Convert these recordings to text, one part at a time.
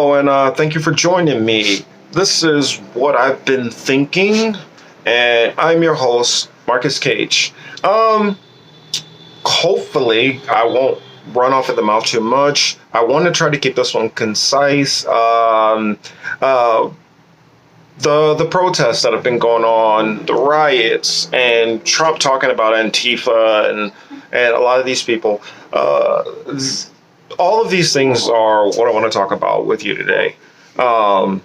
Hello, and thank you for joining me. This is What I've Been Thinking, and I'm your host, Marcus Cage. Hopefully, I won't run off at the mouth too much. I want to try to keep this one concise. The protests that have been going on, the riots, and Trump talking about Antifa and a lot of these people. All of these things are what I want to talk about with you today. Of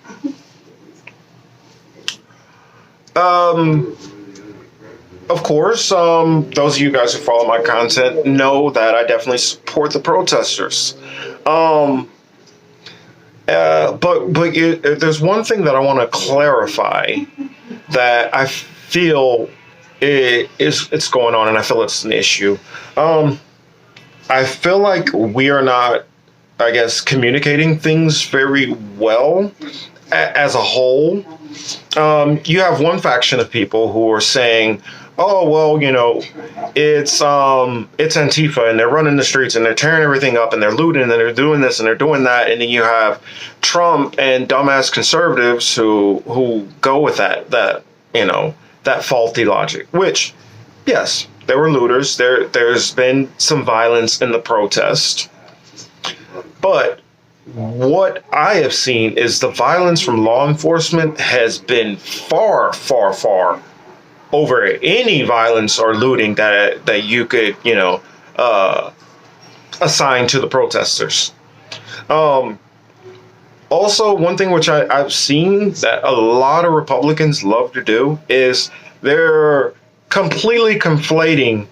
course, those of you guys who follow my content know that I definitely support the protesters. There's one thing that I want to clarify that I feel it's going on, and I feel it's an issue. I feel like we are not, I guess, communicating things very well as a whole. You have one faction of people who are saying, "Oh, well, it's Antifa and they're running the streets and they're tearing everything up and they're looting and they're doing this and they're doing that." And then you have Trump and dumbass conservatives who go with that faulty logic. Which, yes, there were looters. There's been some violence in the protest, but what I have seen is the violence from law enforcement has been far, far, far over any violence or looting that you could, assign to the protesters. Also, one thing which I've seen that a lot of Republicans love to do is they're completely conflating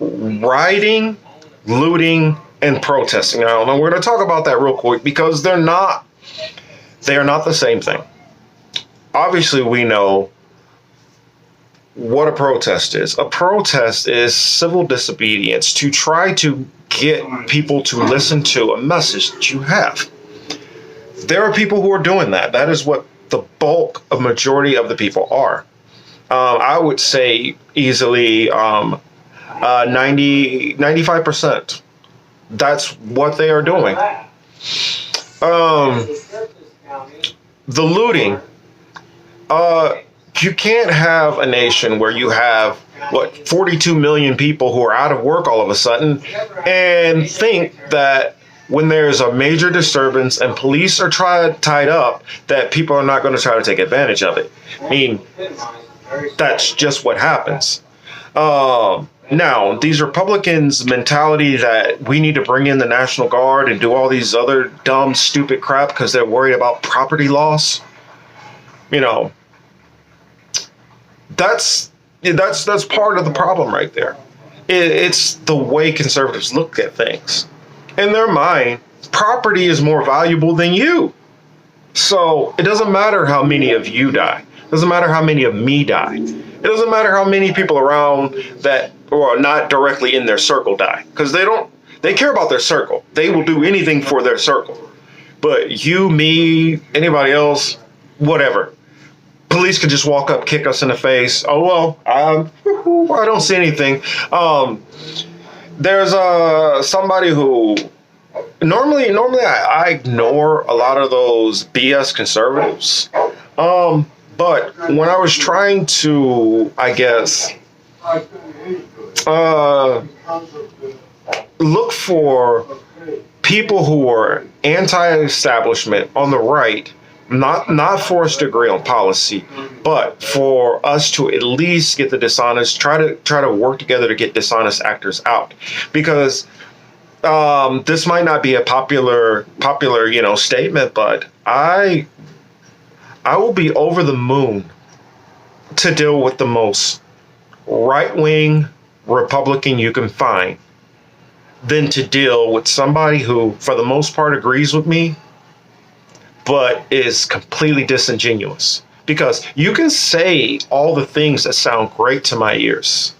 rioting, looting, and protesting. Now, we're going to talk about that real quick because they are not the same thing. Obviously, we know what a protest is. A protest is civil disobedience to try to get people to listen to a message that you have. There are people who are doing that. That is what the bulk of majority of the people are. I would say easily 95%. That's what they are doing. The looting. You can't have a nation where you have 42 million people who are out of work all of a sudden and think that when there's a major disturbance and police are tied up, that people are not going to try to take advantage of it. I mean, that's just what happens. Now, these Republicans' mentality that we need to bring in the National Guard and do all these other dumb, stupid crap because they're worried about property loss, that's part of the problem right there. It's the way conservatives look at things. In their mind, property is more valuable than you. So it doesn't matter how many of you die. It doesn't matter how many of me die. It doesn't matter how many people around that or not directly in their circle die, because they care about their circle. They will do anything for their circle. But you, me, anybody else, whatever. Police could just walk up, kick us in the face. Oh, well, I don't see anything. There's somebody who normally I ignore a lot of those BS conservatives. But when I was trying to, I guess, look for people who are anti-establishment on the right, not for us to agree on policy, but for us to at least get the dishonest, try to work together to get dishonest actors out, because this might not be a popular statement, but I will be over the moon to deal with the most right-wing Republican you can find than to deal with somebody who, for the most part, agrees with me, but is completely disingenuous. Because you can say all the things that sound great to my ears,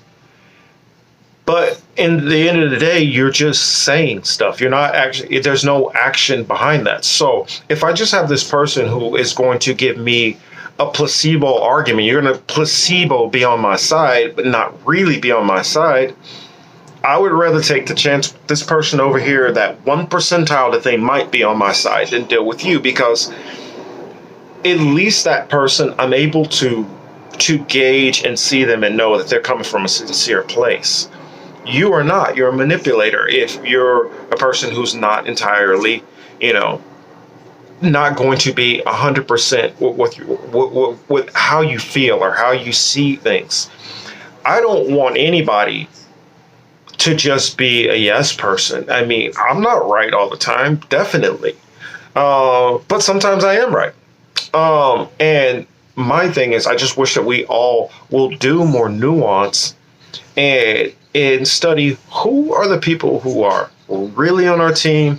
but in the end of the day, you're just saying stuff. You're not actually, there's no action behind that. So if I just have this person who is going to give me a placebo argument, you're going to placebo be on my side, but not really be on my side, I would rather take the chance with this person over here, that 1% that they might be on my side, than deal with you, because at least that person, I'm able to gauge and see them and know that they're coming from a sincere place. You are not. You're a manipulator if you're a person who's not entirely, you know, not going to be 100% with how you feel or how you see things. I don't want anybody to just be a yes person. I mean, I'm not right all the time, definitely. But sometimes I am right. And my thing is, I just wish that we all will do more nuance and study who are the people who are really on our team,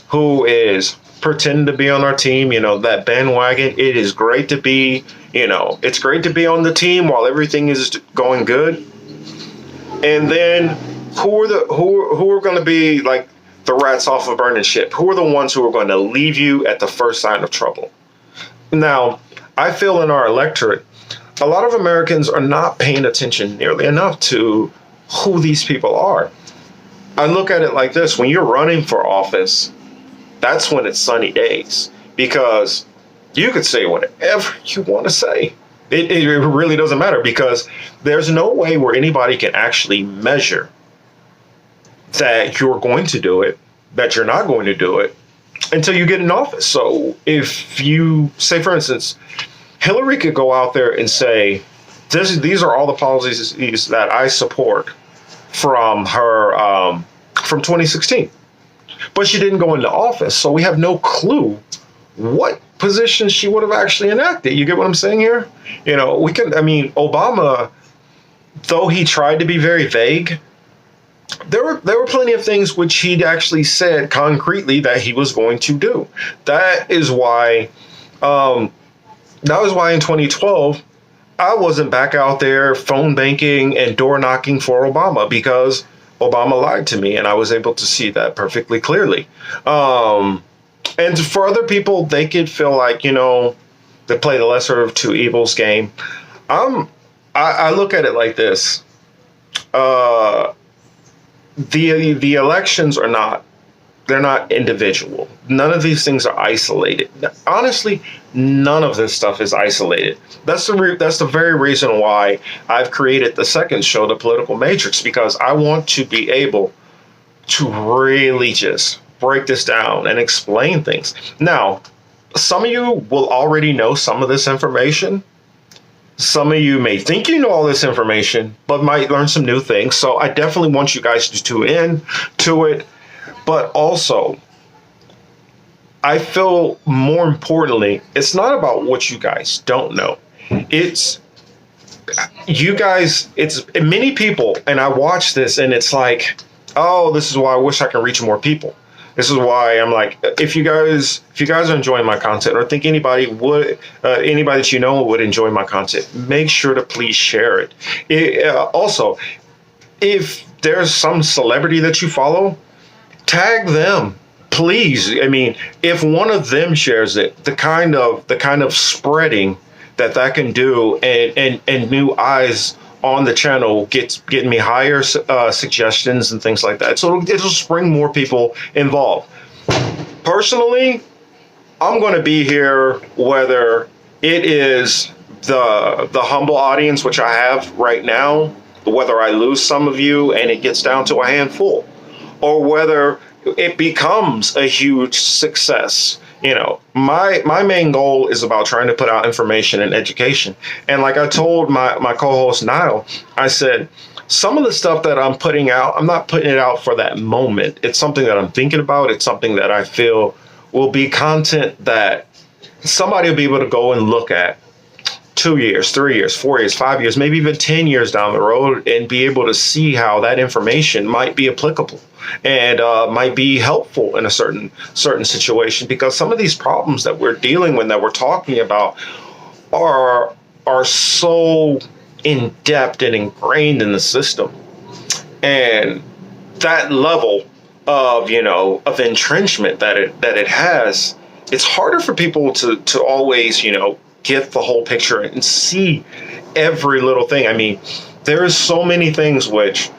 who is pretending to be on our team, that bandwagon. It is great to be, it's great to be on the team while everything is going good. And then who are going to be like the rats off a burning ship? Who are the ones who are going to leave you at the first sign of trouble? Now, I feel in our electorate, a lot of Americans are not paying attention nearly enough to who these people are. I look at it like this: when you're running for office, that's when it's sunny days, because you could say whatever you want to say. It really doesn't matter, because there's no way where anybody can actually measure that you're going to do it, that you're not going to do it, until you get in office. So if you say, for instance, Hillary could go out there and say, these are all the policies that I support from her from 2016. But she didn't go into office, so we have no clue what position she would have actually enacted. You get what I'm saying here? Obama, though he tried to be very vague, there were plenty of things which he'd actually said concretely that he was going to do. That is why in 2012, I wasn't back out there phone banking and door knocking for Obama, because Obama lied to me, and I was able to see that perfectly clearly. And for other people, they could feel like, they play the lesser of two evils game. I look at it like this. The elections are not, they're not individual. None of these things are isolated. Honestly, none of this stuff is isolated. That's the very reason why I've created the second show, The Political Matrix, because I want to be able to really just break this down and explain things. Now, some of you will already know some of this information. Some of you may think you know all this information, but might learn some new things. So I definitely want you guys to tune in to it. But also, I feel more importantly, it's not about what you guys don't know. It's you guys, it's many people, and I watch this and it's like, oh, this is why I wish I could reach more people. This is why I'm like, if you guys are enjoying my content, or think anybody that you know would enjoy my content, make sure to please share it. Also, if there's some celebrity that you follow, tag them, please. I mean, if one of them shares it, the kind of spreading that can do, and new eyes on the channel getting me higher suggestions and things like that. So it'll spring more people involved. Personally, I'm going to be here whether it is the humble audience, which I have right now, whether I lose some of you and it gets down to a handful, or whether it becomes a huge success. My main goal is about trying to put out information and education. And like I told my co-host Niall, I said, some of the stuff that I'm putting out, I'm not putting it out for that moment. It's something that I'm thinking about. It's something that I feel will be content that somebody will be able to go and look at 2 years, 3 years, 4 years, 5 years, maybe even 10 years down the road, and be able to see how that information might be applicable and might be helpful in a certain situation. Because some of these problems that we're dealing with, that we're talking about, are so in depth and ingrained in the system, and that level of entrenchment that it has, it's harder for people to always get the whole picture and see every little thing. I mean, there is so many things which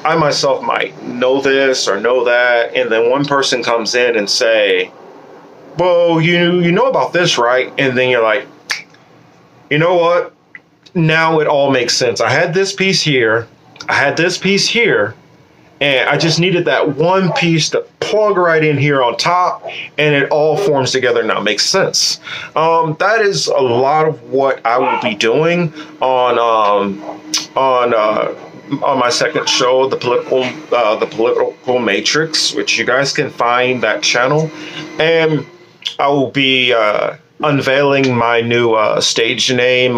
I myself might know this or know that, and then one person comes in and say, well, you know about this, right? And then you're like, you know what? Now it all makes sense. I had this piece here, I had this piece here, and I just needed that one piece to plug right in here on top, and it all forms together now. Makes sense. That is a lot of what I will be doing on my second show, the political matrix, which you guys can find that channel, and I will be unveiling my new stage name.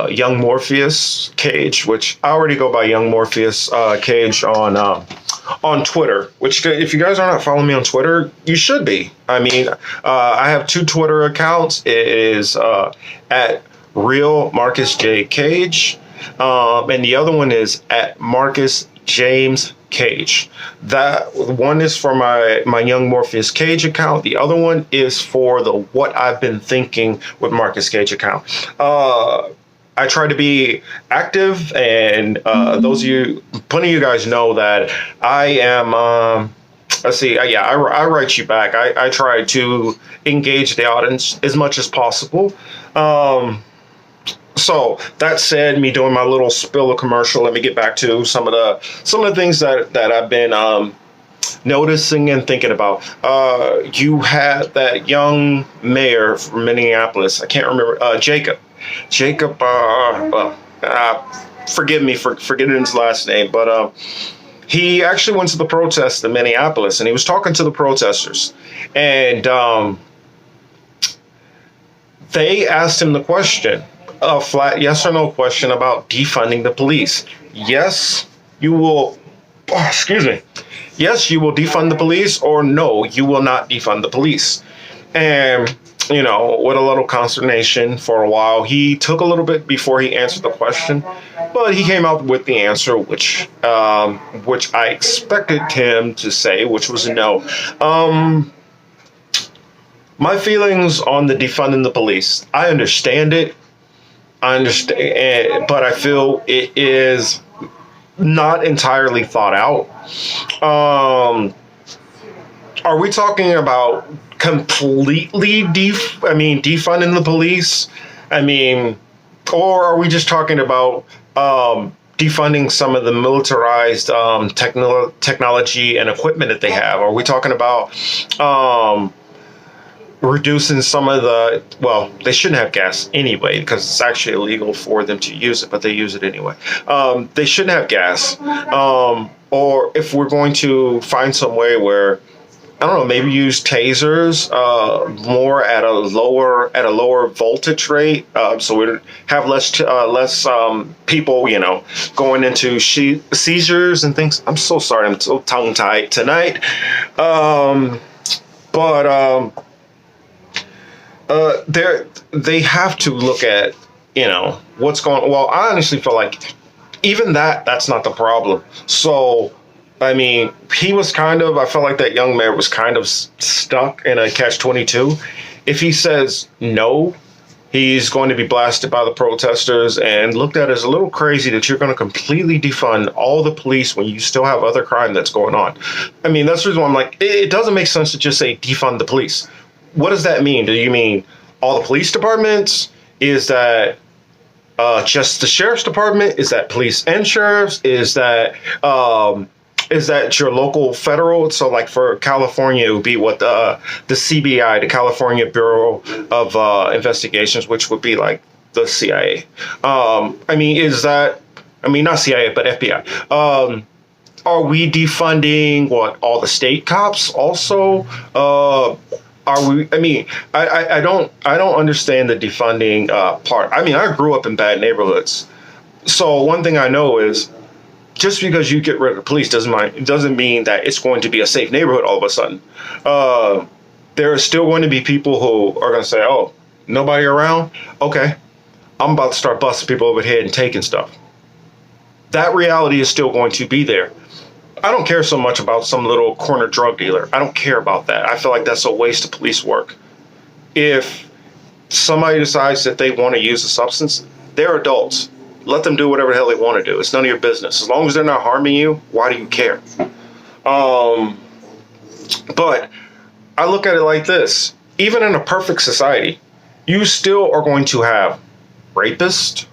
Young Morpheus Cage, which I already go by Young Morpheus Cage on Twitter. Which, if you guys are not following me on Twitter, you should be. I mean, I have 2 Twitter accounts. It is at Real Marcus J Cage, and the other one is at Marcus James Cage. That one is for my Young Morpheus Cage account. The other one is for the What I've Been Thinking with Marcus Cage account. I try to be active, and those of you, plenty of you guys know that I am. Let's see. Yeah, I write you back. I try to engage the audience as much as possible. So that said, me doing my little spill of commercial, let me get back to some of the things that I've been noticing and thinking about. You had that young mayor from Minneapolis. I can't remember. Jacob. Forgive me for forgetting his last name, but he actually went to the protest in Minneapolis, and he was talking to the protesters, and they asked him the question. A flat yes or no question about defunding the police. Yes, you will. Oh, excuse me. Yes, you will defund the police, or no, you will not defund the police. And with a little consternation for a while, he took a little bit before he answered the question, but he came out with the answer, which I expected him to say, which was no. My feelings on the defunding the police. I understand it. But I feel it is not entirely thought out. Are we talking about completely defunding the police? Or are we just talking about defunding some of the militarized technology and equipment that they have? Are we talking about reducing some of they shouldn't have gas anyway, because it's actually illegal for them to use it, but they use it anyway. They shouldn't have gas. Or if we're going to find some way where, I don't know, maybe use tasers more at a lower voltage rate, so we have less people, going into seizures and things. I'm so sorry, I'm so tongue tied tonight. They have to look at, what's going on. Well, I honestly feel like even that's not the problem. So, he was I felt like that young mayor was kind of stuck in a catch-22. If he says no, he's going to be blasted by the protesters and looked at as a little crazy that you're going to completely defund all the police when you still have other crime that's going on. That's the reason why I'm like, it doesn't make sense to just say defund the police. What does that mean? Do you mean all the police departments? Is that just the sheriff's department? Is that police and sheriffs? Is that your local federal? So, like for California, it would be what the CBI, the California Bureau of Investigations, which would be like the CIA. Is that? Not CIA, but FBI. Are we defunding all the state cops also? Are we? I don't understand the defunding part. I grew up in bad neighborhoods, so one thing I know is just because you get rid of the police doesn't mean that it's going to be a safe neighborhood all of a sudden. There are still going to be people who are going to say, "Oh, nobody around? Okay, I'm about to start busting people over the head and taking stuff." That reality is still going to be there. I don't care so much about some little corner drug dealer. I don't care about that. I feel like that's a waste of police work. If somebody decides that they want to use a substance, they're adults. let them do whatever the hell they want to do. It's none of your business. As long as they're not harming you, why do you care? But I look at it like this. Even in a perfect society, you still are going to have rapists.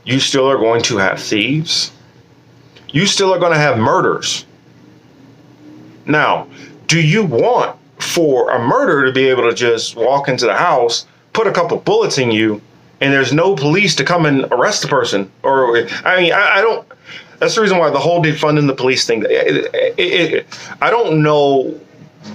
You still are going to have thieves. You still are going to have murders. Now, do you want for a murderer to be able to just walk into the house, put a couple bullets in you, and there's no police to come and arrest the person? Or, I mean, I don't, that's the reason why the whole defunding the police thing, I don't know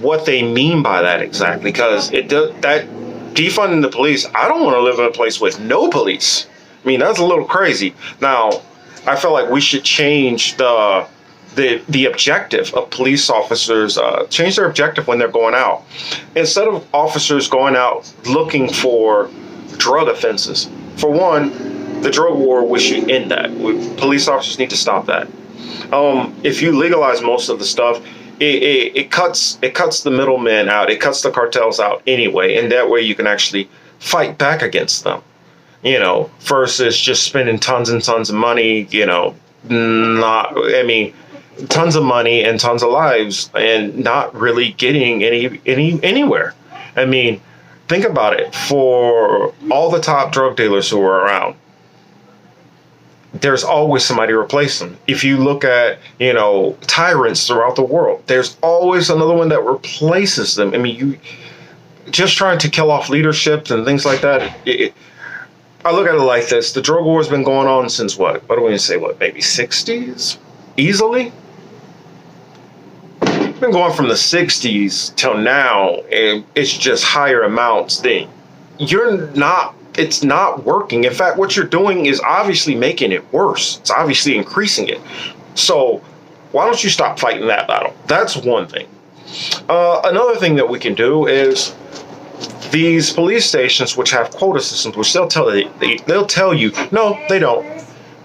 what they mean by that exactly, because that defunding the police, I don't want to live in a place with no police. I mean, that's a little crazy. Now, I feel like we should change the objective of police officers, change their objective when they're going out. Instead of officers going out looking for drug offenses, for one, the drug war, we should end that. Police officers need to stop that. If you legalize most of the stuff, it cuts the middlemen out. It cuts the cartels out anyway, and that way you can actually fight back against them. You know, versus just spending tons and tons of money. You know, tons of money and tons of lives, and not really getting anywhere. I mean, think about it. For all the top drug dealers who are around, there's always somebody to replace them. If you look at, you know, tyrants throughout the world, there's always another one that replaces them. I mean, you just trying to kill off leadership and things like that. I look at it like this. The drug war has been going on since what do we say, maybe 60s? Easily? It's been going from the 60s till now, and it's just higher amounts. It's not working. In fact, what you're doing is obviously making it worse. It's obviously increasing it. So why don't you stop fighting that battle? That's one thing. Another thing that we can do is these police stations, which have quota systems, which they'll tell you, no, they don't.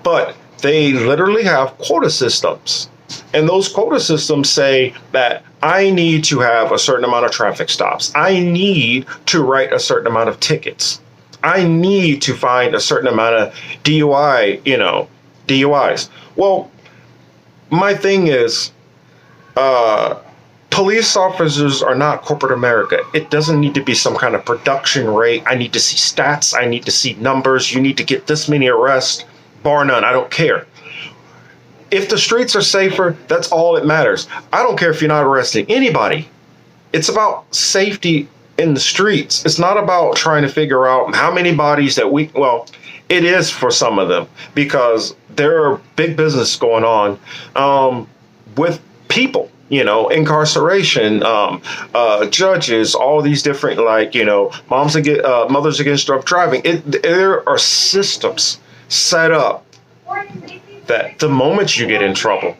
But they literally have quota systems. And those quota systems say that I need to have a certain amount of traffic stops. I need to write a certain amount of tickets. I need to find a certain amount of DUIs. Well, my thing is, police officers are not corporate America. It doesn't need to be some kind of production rate. I need to see stats. I need to see numbers. You need to get this many arrests, bar none. I don't care. If the streets are safer, that's all that matters. I don't care if you're not arresting anybody. It's about safety in the streets. It's not about trying to figure out how many bodies that it is for some of them, because there are big business going on with people, you know, incarceration, judges, all these different, mothers against drug driving. There are systems set up that the moment you get in trouble,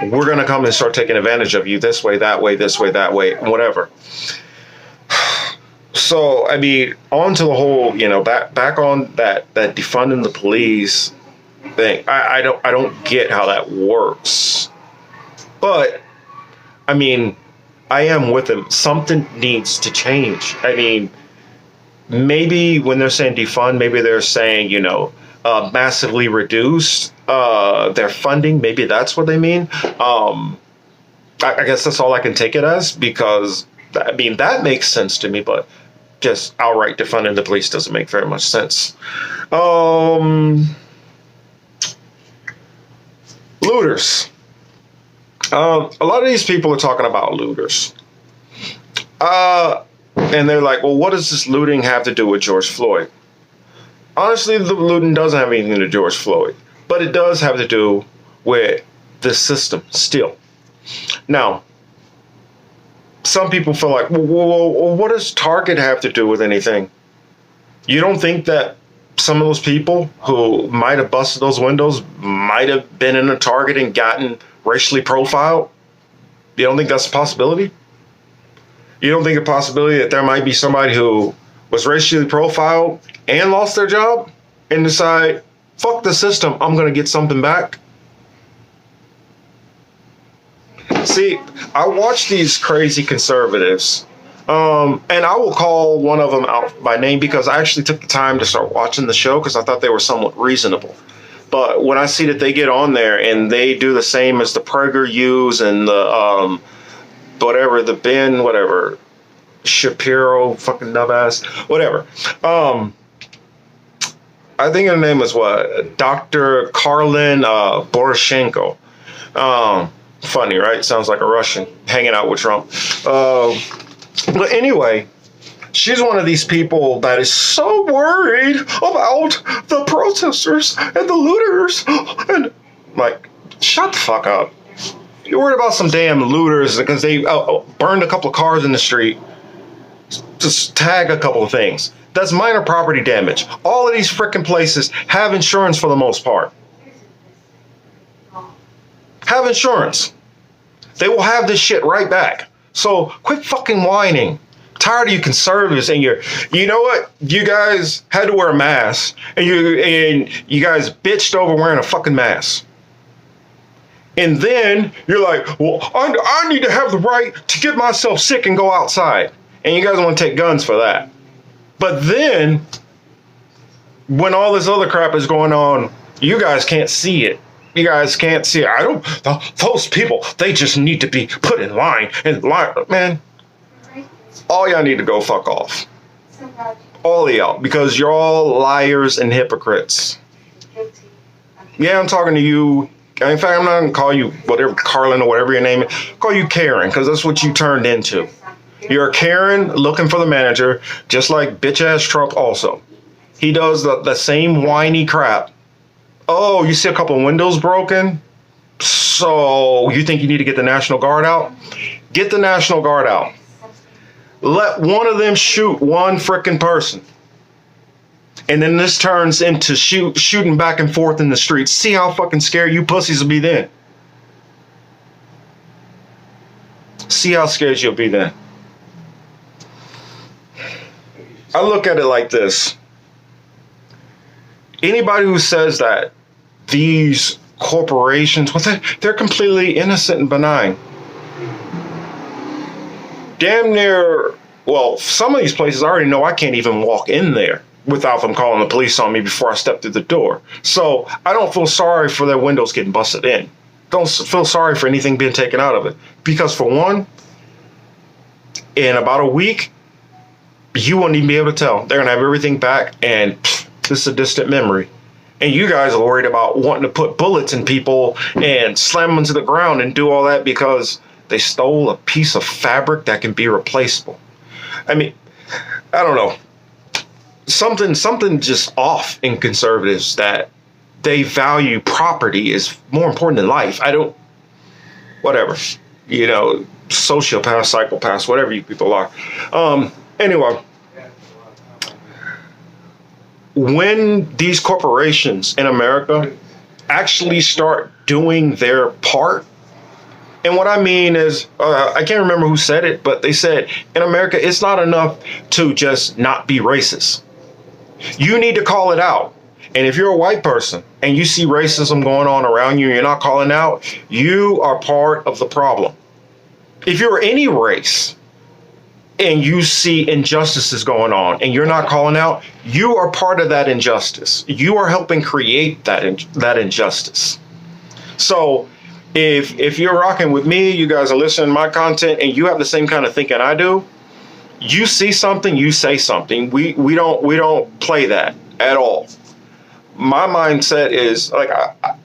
we're going to come and start taking advantage of you this way, that way, this way, that way, whatever. So, I mean, on to the whole, back on that defunding the police thing. I don't get how that works. But, I mean, I am with them. Something needs to change. I mean, maybe when they're saying defund, maybe they're saying, massively reduce their funding. Maybe that's what they mean. I guess that's all I can take it as, because, I mean, that makes sense to me, but just outright defunding the police doesn't make very much sense. Looters. A lot of these people are talking about looters. And they're like, well, what does this looting have to do with George Floyd? Honestly, the looting doesn't have anything to do with George Floyd, but it does have to do with the system still. Now, some people feel like, well, what does Target have to do with anything? You don't think that some of those people who might have busted those windows might have been in a Target and gotten racially profiled? You don't think that's a possibility? You don't think a possibility that there might be somebody who was racially profiled and lost their job and decide, fuck the system, I'm going to get something back? See, I watch these crazy conservatives And I will call one of them out by name because I actually took the time to start watching the show because I thought they were somewhat reasonable. But when I see that they get on there and they do the same as the PragerUs and the whatever, the Ben, whatever, Shapiro, fucking dumbass, whatever. I think her name is what? Dr. Karlin Poroshenko. Funny, right? Sounds like a Russian hanging out with Trump. But anyway, she's one of these people that is so worried about the protesters and the looters. And, like, shut the fuck up. You're worried about some damn looters because they burned a couple of cars in the street. Just tag a couple of things. That's minor property damage. All of these freaking places have insurance for the most part. Have insurance. They will have this shit right back. So quit fucking whining. I'm tired of you conservatives and you know what? You guys had to wear a mask and you guys bitched over wearing a fucking mask. And then you're like, well, I need to have the right to get myself sick and go outside. And you guys want to take guns for that. But then, when all this other crap is going on, you guys can't see it. You guys can't see it. Those people, they just need to be put in line. Man, all y'all need to go fuck off. All of y'all. Because you're all liars and hypocrites. Yeah, I'm talking to you. In fact, I'm not going to call you whatever, Carlin or whatever your name is. I'll call you Karen, because that's what you turned into. You're a Karen looking for the manager, just like bitch-ass Trump also. He does the same whiny crap. Oh, you see a couple of windows broken? So you think you need to get the National Guard out? Get the National Guard out. Let one of them shoot one frickin' person. And then this turns into shooting back and forth in the streets. See how fucking scared you pussies will be then. See how scared you'll be then. I look at it like this. Anybody who says that these corporations, well, they're completely innocent and benign. Damn near, well, some of these places I already know I can't even walk in there without them calling the police on me before I step through the door. So I don't feel sorry for their windows getting busted in. Don't feel sorry for anything being taken out of it. Because for one, in about a week, you won't even be able to tell. They're going to have everything back, and this is a distant memory. And you guys are worried about wanting to put bullets in people and slam them to the ground and do all that because they stole a piece of fabric that can be replaceable. I mean, I don't know. Something just off in conservatives that they value property is more important than life. Whatever. You know, sociopaths, psychopaths, whatever you people are. Anyway, when these corporations in America actually start doing their part, and what I mean is, I can't remember who said it, but they said, in America, it's not enough to just not be racist. You need to call it out. And if you're a white person and you see racism going on around you and you're not calling out, you are part of the problem. If you're any race and you see injustices going on and you're not calling out, you are part of that injustice. You are helping create that injustice. So if you're rocking with me, you guys are listening to my content and you have the same kind of thinking I do, you see something, you say something. We don't play that at all. My mindset is like, I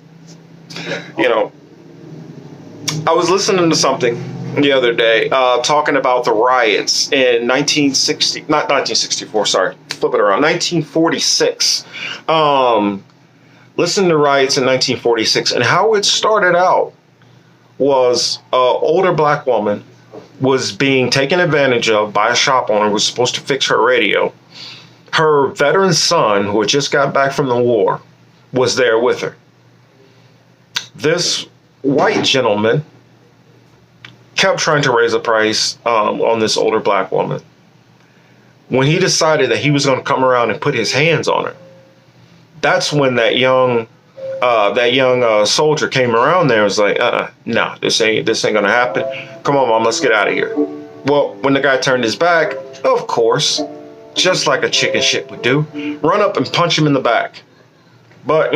was listening to something the other day talking about the riots in 1946. Listen to riots in 1946, and how it started out was an older black woman was being taken advantage of by a shop owner who was supposed to fix her radio. Her veteran son, who had just got back from the war, was there with her. This white gentleman kept trying to raise the price on this older black woman. When he decided that he was going to come around and put his hands on her, that's when that young soldier came around there and was like, no, this ain't going to happen. Come on, Mom, let's get out of here. Well, when the guy turned his back, of course, just like a chicken shit would do, run up and punch him in the back. But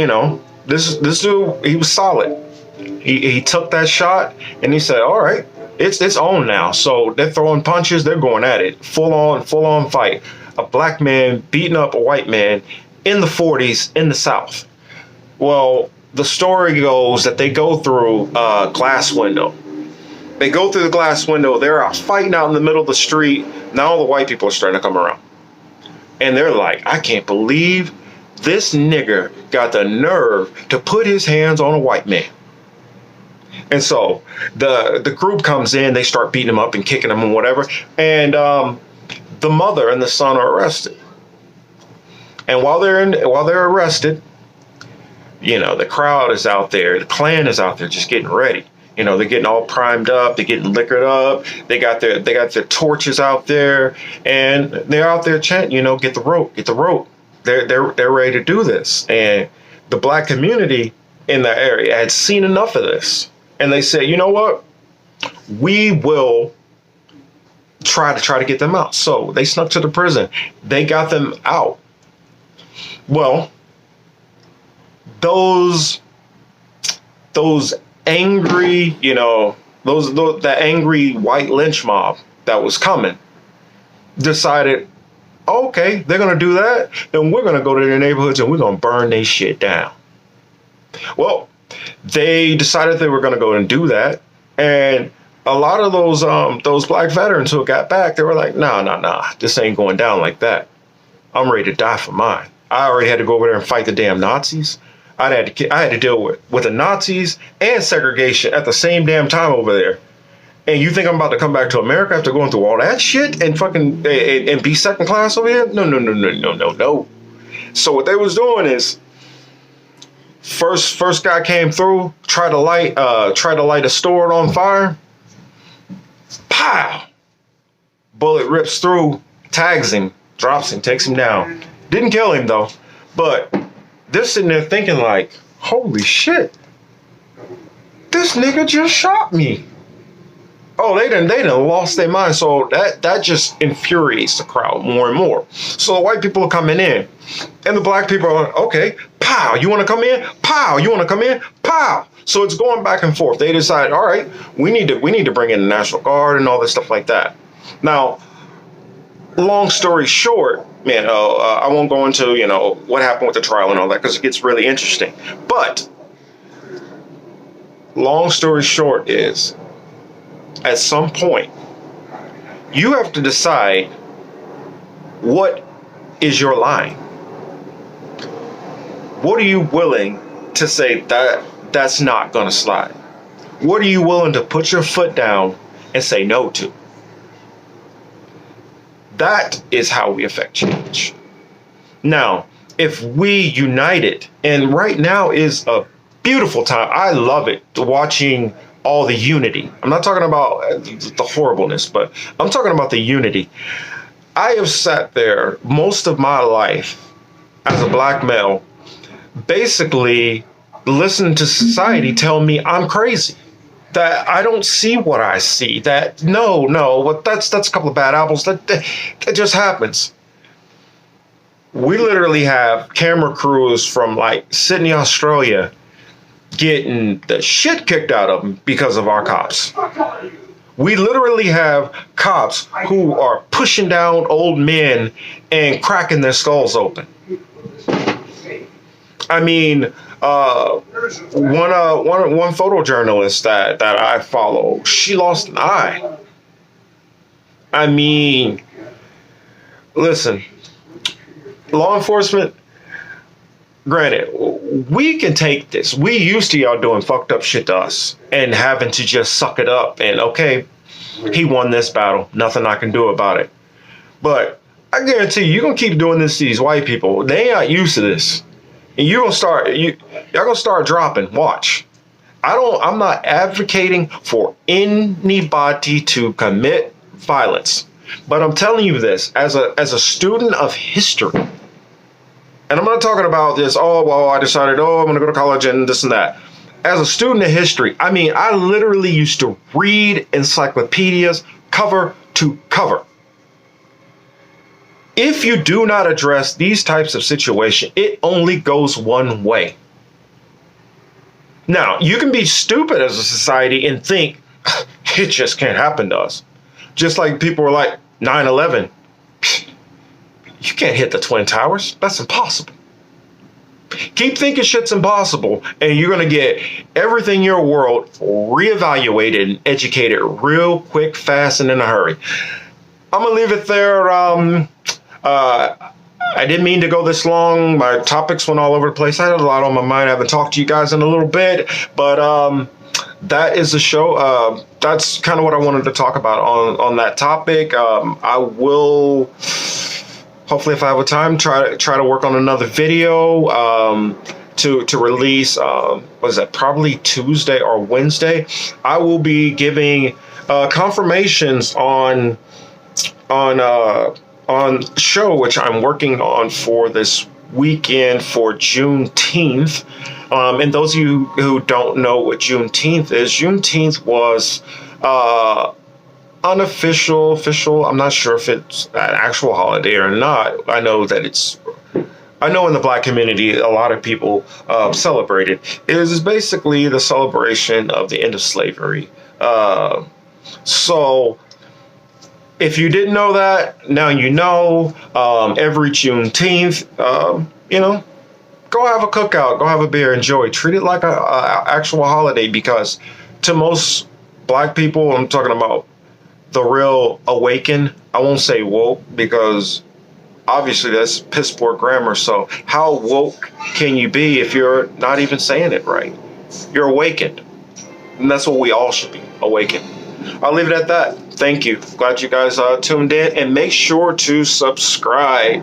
this dude, he was solid. He took that shot and he said, "All right, it's on now." So they're throwing punches, they're going at it, full on fight. A black man beating up a white man in the 40s in the South. Well, the story goes that they go through a glass window. They go through the glass window. They're out fighting out in the middle of the street. Now all the white people are starting to come around. And they're like, I can't believe this nigger got the nerve to put his hands on a white man. And so the group comes in. They start beating him up and kicking him and whatever. And the mother and the son are arrested. And while they're arrested, the crowd is out there. The Klan is out there just getting ready. They're getting all primed up. They're getting liquored up. They got their torches out there, and they're out there chanting, get the rope, get the rope. They're ready to do this. And the black community in that area had seen enough of this, and they said, you know what, we will try to get them out. So they snuck to the prison. They got them out. Well, those angry, that angry white lynch mob that was coming decided, okay, they're going to do that, then we're going to go to their neighborhoods and we're going to burn their shit down. Well, they decided they were going to go and do that. And a lot of those black veterans who got back, they were like, nah, this ain't going down like that. I'm ready to die for mine. I already had to go over there and fight the damn Nazis. I had to deal with the Nazis and segregation at the same damn time over there. And you think I'm about to come back to America after going through all that shit and fucking and be second class over here? No. So what they was doing is first guy came through, tried to light a store on fire. Pow! Bullet rips through, tags him, drops him, takes him down. Didn't kill him though, but they're sitting there thinking like, holy shit, this nigga just shot me. Oh, they done lost their mind. So that just infuriates the crowd more and more. So the white people are coming in and the black people are like, okay, pow, you want to come in? Pow, you want to come in? Pow. So it's going back and forth. They decide, all right, we need to bring in the National Guard and all this stuff like that. Now, long story short, I won't go into, what happened with the trial and all that because it gets really interesting. But long story short is, at some point, you have to decide what is your line. What are you willing to say that's not going to slide? What are you willing to put your foot down and say no to? That is how we affect change. Now, if we united, and right now is a beautiful time. I love it, watching all the unity. I'm not talking about the horribleness, but I'm talking about the unity. I have sat there most of my life as a black male, basically listening to society tell me I'm crazy, that I don't see what I see, that no, that's a couple of bad apples, that just happens. We literally have camera crews from like Sydney, Australia, getting the shit kicked out of them because of our cops. We literally have cops who are pushing down old men and cracking their skulls open. I mean, one photojournalist that I follow, she lost an eye. I mean, listen, law enforcement, granted, we can take this. We used to y'all doing fucked up shit to us and having to just suck it up and, okay, he won this battle. Nothing I can do about it. But I guarantee you're going to keep doing this to these white people. They ain't used to this. And y'all gonna start dropping. Watch. I'm not advocating for anybody to commit violence. But I'm telling you this as a student of history. And I'm not talking about this, I decided, I'm going to go to college and this and that. As a student of history, I mean, I literally used to read encyclopedias cover to cover. If you do not address these types of situations, it only goes one way. Now, you can be stupid as a society and think it just can't happen to us. Just like people were like 9/11. You can't hit the Twin Towers. That's impossible. Keep thinking shit's impossible, and you're going to get everything in your world reevaluated and educated real quick, fast, and in a hurry. I'm going to leave it there. I didn't mean to go this long. My topics went all over the place. I had a lot on my mind. I haven't talked to you guys in a little bit, but that is the show. That's kind of what I wanted to talk about on that topic. I will, hopefully, if I have time, try to work on another video to release. What is that? Probably Tuesday or Wednesday. I will be giving confirmations on show which I'm working on for this weekend for Juneteenth. And those of you who don't know what Juneteenth is, Juneteenth was unofficial, official. I'm not sure if it's an actual holiday or not. I know in the Black community, a lot of people celebrate it. It is basically the celebration of the end of slavery. So if you didn't know that, now you know. Every Juneteenth, go have a cookout, go have a beer, enjoy. Treat it like a actual holiday, because to most Black people, I'm talking about the real awakened. I won't say woke, because obviously that's piss poor grammar. So how woke can you be if you're not even saying it right? You're awakened, and that's what we all should be, awakened. I'll leave it at that. Thank you. Glad you guys tuned in, and make sure to subscribe